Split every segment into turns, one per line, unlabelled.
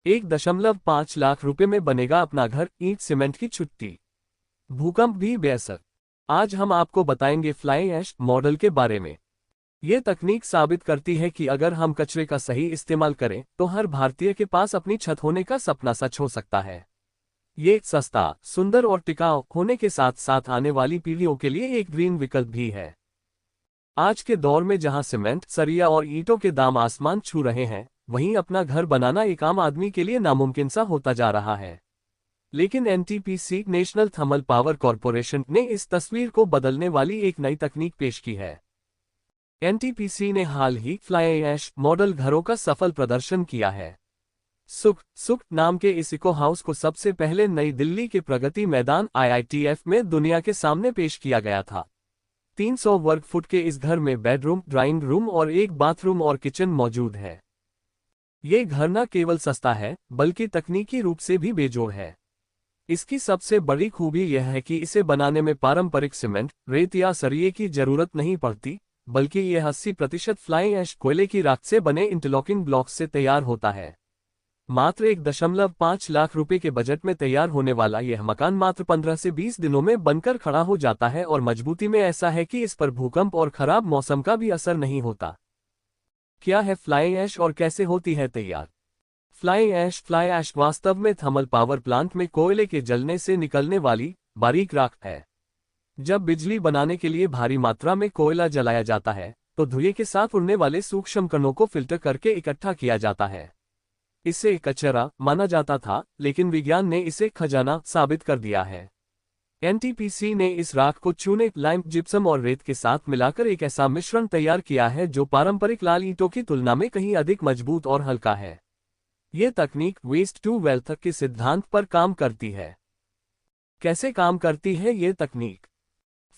1.5 लाख रुपए में बनेगा अपना घर, ईंट सीमेंट की छुट्टी, भूकंप भी बेअसर। आज हम आपको बताएंगे फ्लाई ऐश मॉडल के बारे में। ये तकनीक साबित करती है कि अगर हम कचरे का सही इस्तेमाल करें तो हर भारतीय के पास अपनी छत होने का सपना सच हो सकता है। ये सस्ता, सुंदर और टिकाऊ होने के साथ साथ आने वाली पीढ़ियों के लिए एक ग्रीन विकल्प भी है। आज के दौर में जहां सीमेंट, सरिया और ईंटों के दाम आसमान छू रहे हैं, वहीं अपना घर बनाना एक आम आदमी के लिए नामुमकिन सा होता जा रहा है। लेकिन NTPC national thermal power corporation ने इस तस्वीर को बदलने वाली एक नई तकनीक पेश की है। एनटीपीसी ने हाल ही फ्लाई ऐश मॉडल घरों का सफल प्रदर्शन किया है। सुख नाम के इस इको हाउस को सबसे पहले नई दिल्ली के प्रगति मैदान IITF में दुनिया के सामने पेश किया गया था। 300 वर्ग फुट के इस घर में बेडरूम, ड्राइंग रूम और एक बाथरूम और किचन मौजूद है। ये घर न केवल सस्ता है बल्कि तकनीकी रूप से भी बेजोड़ है। इसकी सबसे बड़ी खूबी यह है कि इसे बनाने में पारंपरिक सीमेंट, रेत या सरिये की जरूरत नहीं पड़ती, बल्कि यह 80% फ्लाई ऐश कोयले की राख से बने इंटरलॉकिंग ब्लॉक्स से तैयार होता है। मात्र 1.5 लाख रुपए के बजट में तैयार होने वाला यह मकान मात्र 15 से 20 दिनों में बनकर खड़ा हो जाता है और मजबूती में ऐसा है कि इस पर भूकंप और खराब मौसम का भी असर नहीं होता। क्या है फ्लाई ऐश और कैसे होती है तैयार? फ्लाई ऐश वास्तव में थर्मल पावर प्लांट में कोयले के जलने से निकलने वाली बारीक राख है। जब बिजली बनाने के लिए भारी मात्रा में कोयला जलाया जाता है तो धुएं के साथ उड़ने वाले सूक्ष्म कणों को फिल्टर करके इकट्ठा किया जाता है। इसे कचरा माना जाता था, लेकिन विज्ञान ने इसे खजाना साबित कर दिया है। एनटीपीसी ने इस राख को चूने, लाइम, जिप्सम और रेत के साथ मिलाकर एक ऐसा मिश्रण तैयार किया है जो पारंपरिक लाल ईंटों की तुलना में कहीं अधिक मजबूत और हल्का है। ये तकनीक वेस्ट टू वेल्थ के सिद्धांत पर काम करती है। कैसे काम करती है ये तकनीक?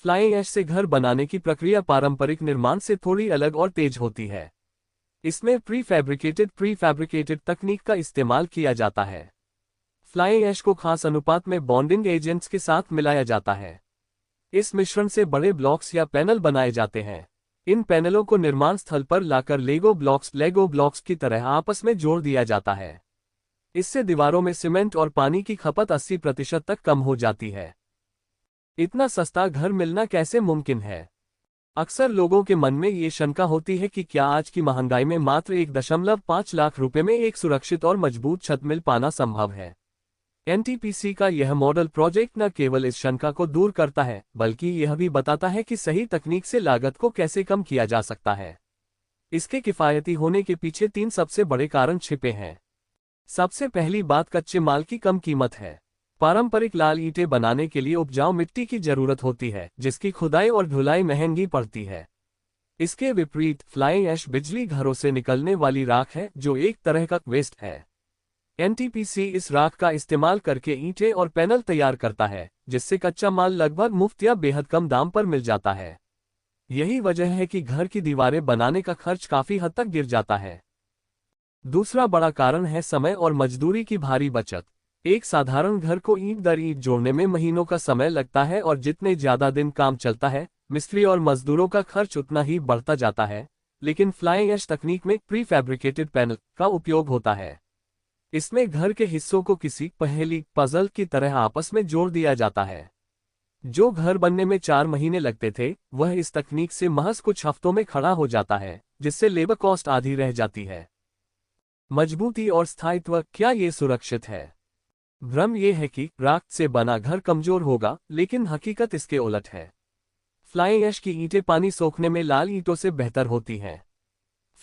फ्लाई ऐश से घर बनाने की प्रक्रिया पारंपरिक निर्माण से थोड़ी अलग और तेज होती है। इसमें प्री फैब्रिकेटेड तकनीक का इस्तेमाल किया जाता है। फ्लाई ऐश को खास अनुपात में बॉन्डिंग एजेंट्स के साथ मिलाया जाता है। इस मिश्रण से बड़े ब्लॉक्स या पैनल बनाए जाते हैं। इन पैनलों को निर्माण स्थल पर लाकर लेगो ब्लॉक्स की तरह आपस में जोड़ दिया जाता है। इससे दीवारों में सीमेंट और पानी की खपत 80% तक कम हो जाती है। इतना सस्ता घर मिलना कैसे मुमकिन है? अक्सर लोगों के मन में ये शंका होती है कि क्या आज की महंगाई में मात्र 1.5 लाख रुपए में एक सुरक्षित और मजबूत छत मिल पाना संभव है? एनटीपीसी का यह मॉडल प्रोजेक्ट न केवल इस शंका को दूर करता है, बल्कि यह भी बताता है कि सही तकनीक से लागत को कैसे कम किया जा सकता है। इसके किफायती होने के पीछे 3 सबसे बड़े कारण छिपे हैं। सबसे पहली बात कच्चे माल की कम कीमत है। पारंपरिक लाल ईंटें बनाने के लिए उपजाऊ मिट्टी की जरूरत होती है, जिसकी खुदाई और ढुलाई महंगी पड़ती है। इसके विपरीत फ्लाई ऐश बिजली घरों से निकलने वाली राख है, जो एक तरह का वेस्ट है। एनटीपीसी इस राख का इस्तेमाल करके ईंटें और पैनल तैयार करता है, जिससे कच्चा माल लगभग मुफ्त या बेहद कम दाम पर मिल जाता है। यही वजह है कि घर की दीवारें बनाने का खर्च काफी हद तक गिर जाता है। दूसरा बड़ा कारण है समय और मजदूरी की भारी बचत। एक साधारण घर को ईंट दर ईंट जोड़ने में महीनों का समय लगता है और जितने ज्यादा दिन काम चलता है, मिस्त्री और मजदूरों का खर्च उतना ही बढ़ता जाता है। लेकिन फ्लाई ऐश तकनीक में प्री फैब्रिकेटेड पैनल का उपयोग होता है। इसमें घर के हिस्सों को किसी पजल की तरह आपस में जोड़ दिया जाता है। जो घर बनने में 4 महीने लगते थे, वह इस तकनीक से महज कुछ हफ्तों में खड़ा हो जाता है, जिससे लेबर कॉस्ट आधी रह जाती है। मजबूती और स्थायित्व, क्या ये सुरक्षित है? भ्रम यह है कि राख से बना घर कमजोर होगा, लेकिन हकीकत इसके उलट है। फ्लाई ऐश की ईंटें पानी सोखने में लाल ईंटों से बेहतर होती हैं।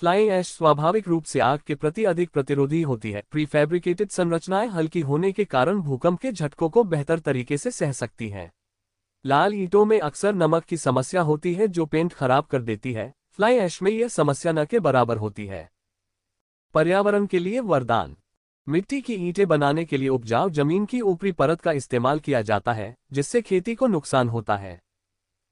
फ्लाई ऐश स्वाभाविक रूप से आग के प्रति अधिक प्रतिरोधी होती है। प्रीफैब्रिकेटेड संरचनाएं हल्की होने के कारण भूकंप के झटकों को बेहतर तरीके से सह सकती हैं। लाल ईंटों में अक्सर नमक की समस्या होती है, जो पेंट खराब कर देती है। फ्लाई ऐश में यह समस्या न के बराबर होती है। पर्यावरण के लिए वरदान। मिट्टी की ईंटें बनाने के लिए उपजाऊ जमीन की ऊपरी परत का इस्तेमाल किया जाता है, जिससे खेती को नुकसान होता है।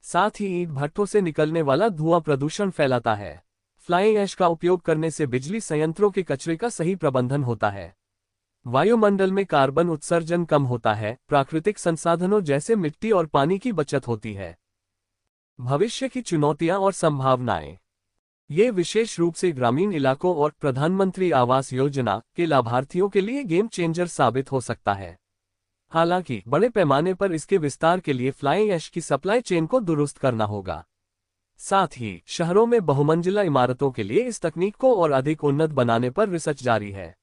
साथ ही ईंट भट्ठों से निकलने वाला धुआं प्रदूषण फैलाता है। फ्लाई ऐश का उपयोग करने से बिजली संयंत्रों के कचरे का सही प्रबंधन होता है। वायुमंडल में कार्बन उत्सर्जन कम होता है। प्राकृतिक संसाधनों जैसे मिट्टी और पानी की बचत होती है। भविष्य की चुनौतियां और संभावनाएं। ये विशेष रूप से ग्रामीण इलाकों और प्रधानमंत्री आवास योजना के लाभार्थियों के लिए गेम चेंजर साबित हो सकता है। हालांकि बड़े पैमाने पर इसके विस्तार के लिए फ्लाई ऐश की सप्लाई चेन को दुरुस्त करना होगा। साथ ही शहरों में बहुमंजिला इमारतों के लिए इस तकनीक को और अधिक उन्नत बनाने पर रिसर्च जारी है।